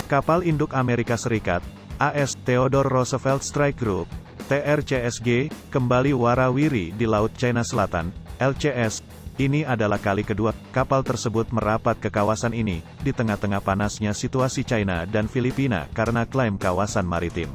Kapal induk Amerika Serikat, AS Theodore Roosevelt Strike Group, TRCSG, kembali warawiri di Laut Cina Selatan, LCS. Ini adalah kali kedua kapal tersebut merapat ke kawasan ini, di tengah-tengah panasnya situasi China dan Filipina karena klaim kawasan maritim.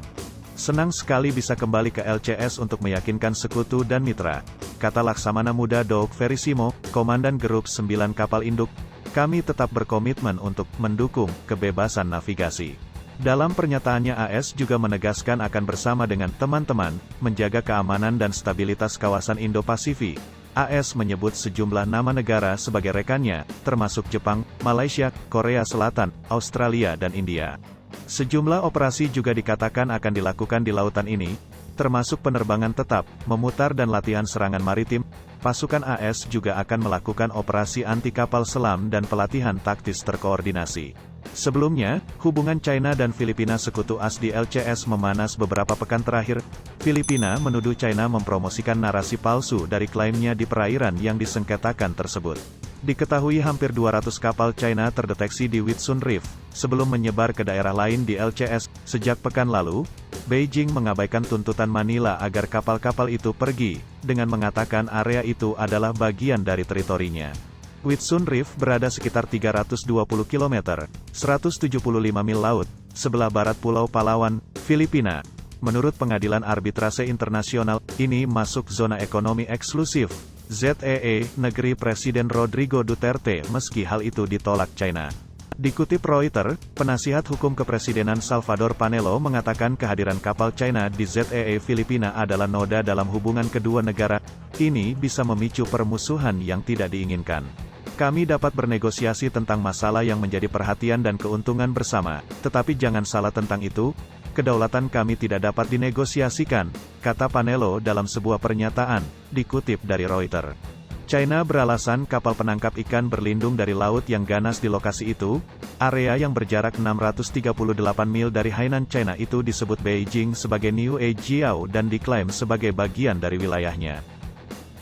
Senang sekali bisa kembali ke LCS untuk meyakinkan sekutu dan mitra, kata Laksamana Muda Doug Verissimo, Komandan Grup 9 Kapal Induk. Kami tetap berkomitmen untuk mendukung kebebasan navigasi. Dalam pernyataannya AS juga menegaskan akan bersama dengan teman-teman, menjaga keamanan dan stabilitas kawasan Indo-Pasifik. AS menyebut sejumlah nama negara sebagai rekannya, termasuk Jepang, Malaysia, Korea Selatan, Australia dan India. Sejumlah operasi juga dikatakan akan dilakukan di lautan ini, termasuk penerbangan tetap, memutar dan latihan serangan maritim. Pasukan AS juga akan melakukan operasi anti kapal selam dan pelatihan taktis terkoordinasi. Sebelumnya, hubungan China dan Filipina sekutu AS di LCS memanas beberapa pekan terakhir. Filipina menuduh China mempromosikan narasi palsu dari klaimnya di perairan yang disengketakan tersebut. Diketahui hampir 200 kapal China terdeteksi di Whitsun Reef, sebelum menyebar ke daerah lain di LCS. Sejak pekan lalu, Beijing mengabaikan tuntutan Manila agar kapal-kapal itu pergi, dengan mengatakan area itu adalah bagian dari teritorinya. Whitsun Reef berada sekitar 320 km, 175 mil laut, sebelah barat Pulau Palawan, Filipina. Menurut Pengadilan Arbitrase Internasional, ini masuk zona ekonomi eksklusif ZEE, negeri Presiden Rodrigo Duterte, meski hal itu ditolak China. Dikutip Reuters, penasihat hukum kepresidenan Salvador Panelo mengatakan kehadiran kapal China di ZEE Filipina adalah noda dalam hubungan kedua negara. Ini bisa memicu permusuhan yang tidak diinginkan. Kami dapat bernegosiasi tentang masalah yang menjadi perhatian dan keuntungan bersama, tetapi jangan salah tentang itu, kedaulatan kami tidak dapat dinegosiasikan, kata Panelo dalam sebuah pernyataan, dikutip dari Reuters. China beralasan kapal penangkap ikan berlindung dari laut yang ganas di lokasi itu. Area yang berjarak 638 mil dari Hainan China itu disebut Beijing sebagai New Jiao dan diklaim sebagai bagian dari wilayahnya.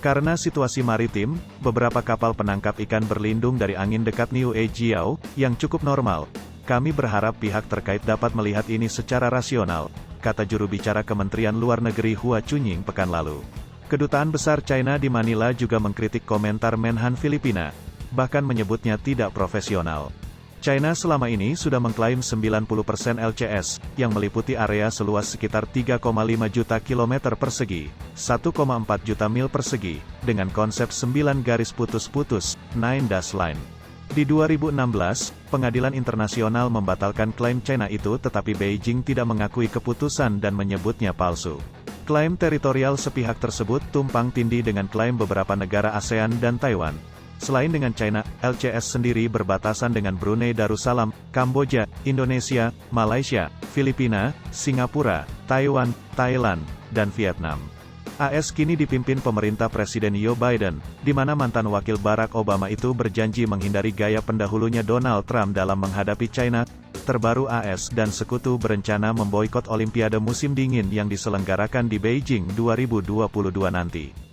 Karena situasi maritim, beberapa kapal penangkap ikan berlindung dari angin dekat New Jiao, yang cukup normal. Kami berharap pihak terkait dapat melihat ini secara rasional, kata juru bicara Kementerian Luar Negeri Hua Chunying pekan lalu. Kedutaan Besar China di Manila juga mengkritik komentar Menhan Filipina, bahkan menyebutnya tidak profesional. China selama ini sudah mengklaim 90% LCS, yang meliputi area seluas sekitar 3,5 juta kilometer persegi, 1,4 juta mil persegi, dengan konsep 9 garis putus-putus, 9 dash line. Di 2016, Pengadilan Internasional membatalkan klaim China itu tetapi Beijing tidak mengakui keputusan dan menyebutnya palsu. Klaim teritorial sepihak tersebut tumpang tindih dengan klaim beberapa negara ASEAN dan Taiwan. Selain dengan China, LCS sendiri berbatasan dengan Brunei Darussalam, Kamboja, Indonesia, Malaysia, Filipina, Singapura, Taiwan, Thailand, dan Vietnam. AS kini dipimpin pemerintah Presiden Joe Biden, di mana mantan wakil Barack Obama itu berjanji menghindari gaya pendahulunya Donald Trump dalam menghadapi China. Terbaru AS dan sekutu berencana memboikot Olimpiade musim dingin yang diselenggarakan di Beijing 2022 nanti.